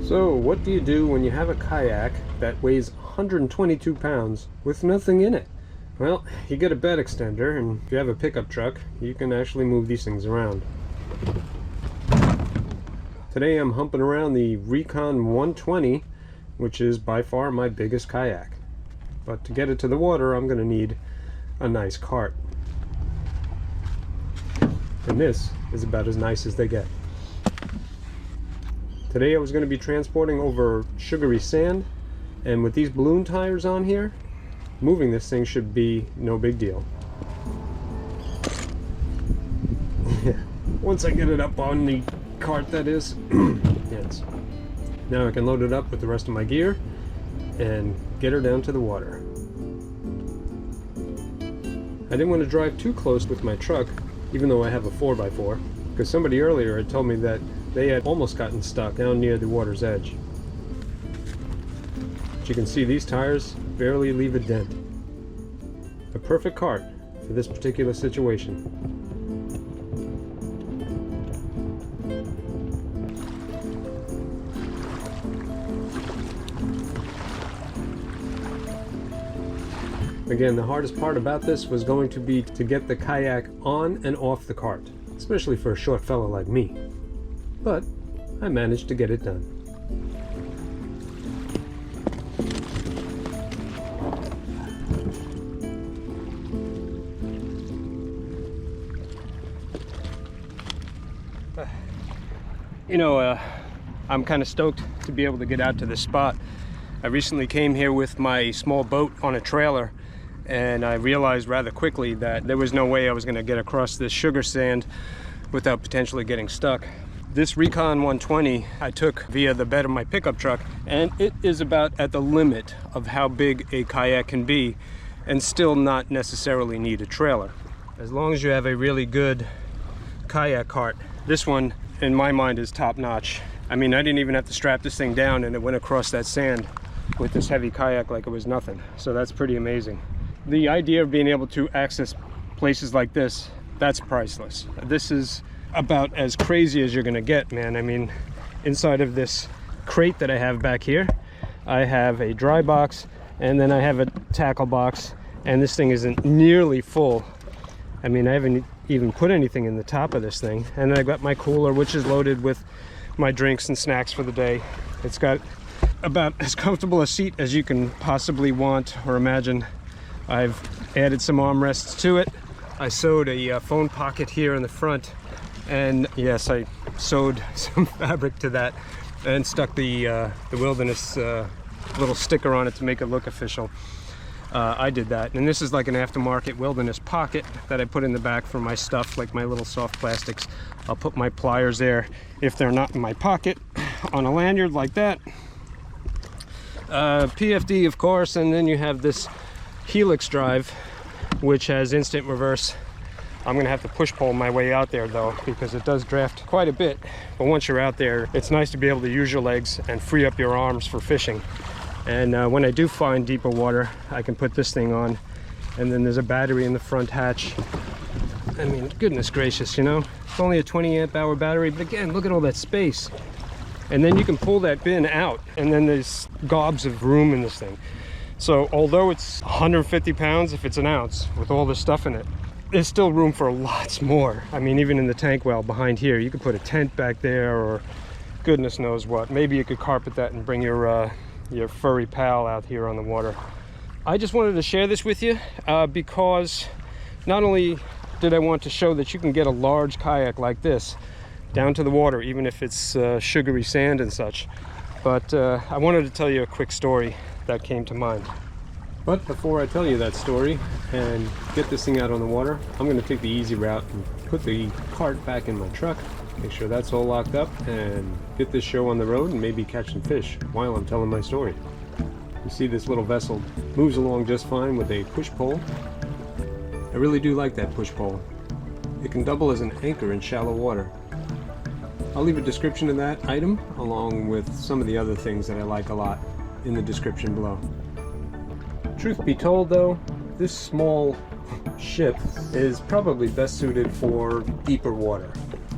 So what do you do when you have a kayak that weighs 122 pounds with nothing in it? Well, you get a bed extender, and if you have a pickup truck, you can actually move these things around. Today I'm humping around the Recon 120, which is by far my biggest kayak. But to get it to the water, I'm going to need a nice cart. And this is about as nice as they get. Today I was going to be transporting over sugary sand, and with these balloon tires on here, moving this thing should be no big deal. Once I get it up on the cart, that is. Yes. Now I can load it up with the rest of my gear and get her down to the water. I didn't want to drive too close with my truck, even though I have a 4x4, because somebody earlier had told me that they had almost gotten stuck down near the water's edge. But you can see these tires barely leave a dent. A perfect cart for this particular situation. Again, the hardest part about this was going to be to get the kayak on and off the cart, especially for a short fellow like me. But I managed to get it done. I'm kind of stoked to be able to get out to this spot. I recently came here with my small boat on a trailer, and I realized rather quickly that there was no way I was going to get across this sugar sand without potentially getting stuck. This Recon 120 I took via the bed of my pickup truck, and it is about at the limit of how big a kayak can be and still not necessarily need a trailer. As long as you have a really good kayak cart, this one in my mind is top notch. I mean, I didn't even have to strap this thing down and it went across that sand with this heavy kayak like it was nothing. So that's pretty amazing. The idea of being able to access places like this, that's priceless. This is about as crazy as you're gonna get, man. I mean, inside of this crate that I have back here, I have a dry box, and then I have a tackle box, and this thing isn't nearly full. I mean, I haven't even put anything in the top of this thing. And then I got my cooler, which is loaded with my drinks and snacks for the day. It's got about as comfortable a seat as you can possibly want or imagine. I've added some armrests to it. I sewed a phone pocket here in the front, and yes, I sewed some fabric to that and stuck the Wilderness little sticker on it to make it look official. I did that, and this is like an aftermarket Wilderness pocket that I put in the back for my stuff, like my little soft plastics. I'll put my pliers there if they're not in my pocket, on a lanyard like that. PFD, of course, and then you have this Helix drive, which has instant reverse. I'm gonna have to push pole my way out there though, because it does draft quite a bit. But once you're out there, it's nice to be able to use your legs and free up your arms for fishing. And when I do find deeper water, I can put this thing on, and then there's a battery in the front hatch. I mean, goodness gracious, you know, it's only a 20 amp hour battery, but again, look at all that space. And then you can pull that bin out, and then there's gobs of room in this thing. So although it's 150 pounds if it's an ounce with all this stuff in it, there's still room for lots more. I mean, even in the tank well behind here, you could put a tent back there, or goodness knows what. Maybe you could carpet that and bring your furry pal out here on the water. I just wanted to share this with you because not only did I want to show that you can get a large kayak like this down to the water, even if it's sugary sand and such, but I wanted to tell you a quick story that came to mind. But before I tell you that story and get this thing out on the water, I'm going to take the easy route and put the cart back in my truck, make sure that's all locked up, and get this show on the road and maybe catch some fish while I'm telling my story. You see, this little vessel moves along just fine with a push pole. I really do like that push pole. It can double as an anchor in shallow water. I'll leave a description of that item along with some of the other things that I like a lot in the description below. Truth be told though, this small ship is probably best suited for deeper water.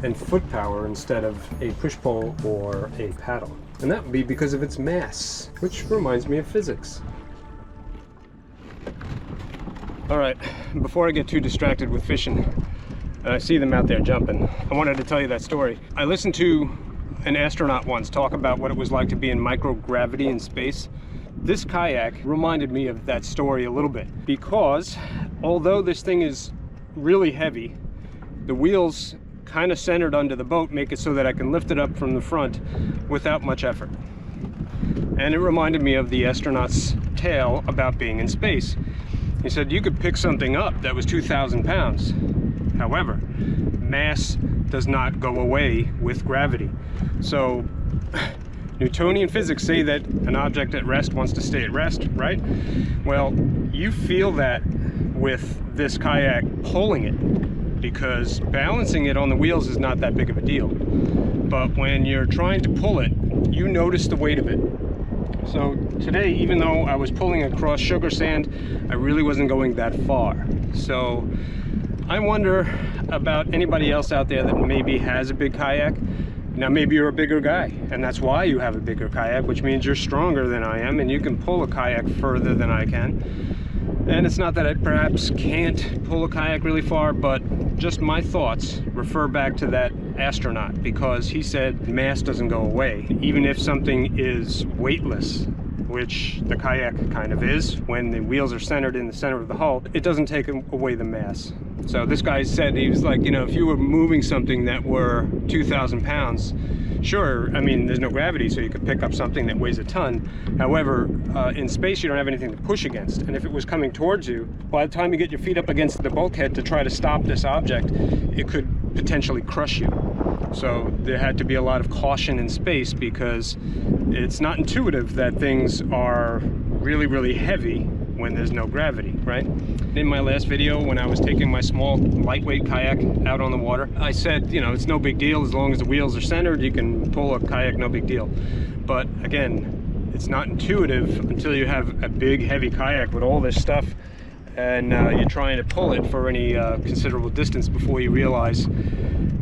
and foot power instead of a push pole or a paddle. And that would be because of its mass, which reminds me of physics. All right, before I get too distracted with fishing, I see them out there jumping, I wanted to tell you that story. I listened to an astronaut once talk about what it was like to be in microgravity in space. This kayak reminded me of that story a little bit, because although this thing is really heavy, the wheels kind of centered under the boat make it so that I can lift it up from the front without much effort. And it reminded me of the astronaut's tale about being in space. He said you could pick something up that was 2,000 pounds. However, mass does not go away with gravity. So Newtonian physics say that an object at rest wants to stay at rest, right? Well, you feel that with this kayak pulling it, because balancing it on the wheels is not that big of a deal. But when you're trying to pull it, you notice the weight of it. So today, even though I was pulling across sugar sand, I really wasn't going that far. So I wonder about anybody else out there that maybe has a big kayak. Now maybe you're a bigger guy, and that's why you have a bigger kayak, which means you're stronger than I am and you can pull a kayak further than I can. And it's not that I perhaps can't pull a kayak really far, but just my thoughts refer back to that astronaut, because he said mass doesn't go away. Even if something is weightless, which the kayak kind of is, when the wheels are centered in the center of the hull, it doesn't take away the mass. So this guy said, he was like, you know, if you were moving something that were 2,000 pounds, sure, I mean, there's no gravity, so you could pick up something that weighs a ton. However, in space, you don't have anything to push against. And if it was coming towards you, by the time you get your feet up against the bulkhead to try to stop this object, it could potentially crush you. So there had to be a lot of caution in space, because it's not intuitive that things are really, really heavy when there's no gravity, right? In my last video, when I was taking my small lightweight kayak out on the water, I said, you know, it's no big deal as long as the wheels are centered, you can pull a kayak, no big deal. But again, it's not intuitive until you have a big heavy kayak with all this stuff and you're trying to pull it for any considerable distance before you realize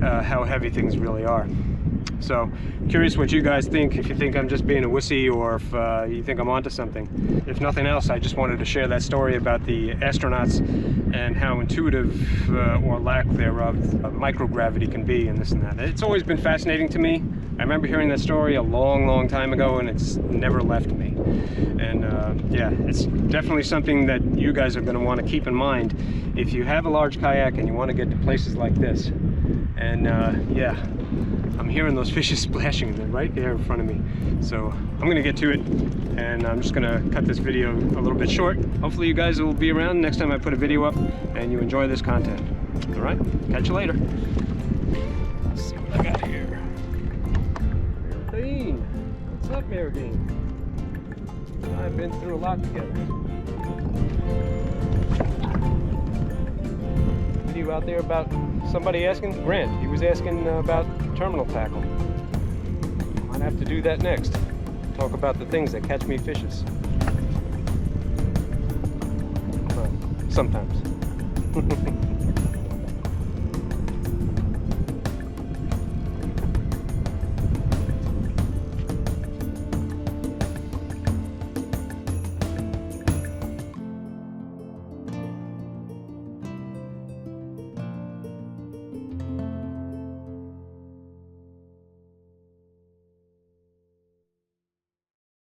how heavy things really are. So, curious what you guys think, if you think I'm just being a wussy or if you think I'm onto something. If nothing else, I just wanted to share that story about the astronauts and how intuitive or lack thereof microgravity can be and this and that. It's always been fascinating to me. I remember hearing that story a long, long time ago, and it's never left me. And yeah, it's definitely something that you guys are going to want to keep in mind if you have a large kayak and you want to get to places like this. And yeah, I'm hearing those fishes splashing, they're right there in front of me. So I'm going to get to it, and I'm just going to cut this video a little bit short. Hopefully you guys will be around next time I put a video up and you enjoy this content. All right, catch you later. Let's see what I got here. Maradine. What's up, Maradine? I've been through a lot together. Video out there about somebody asking, Grant, he was asking about terminal tackle. Might have to do that next. Talk about the things that catch me fishes. Well, sometimes.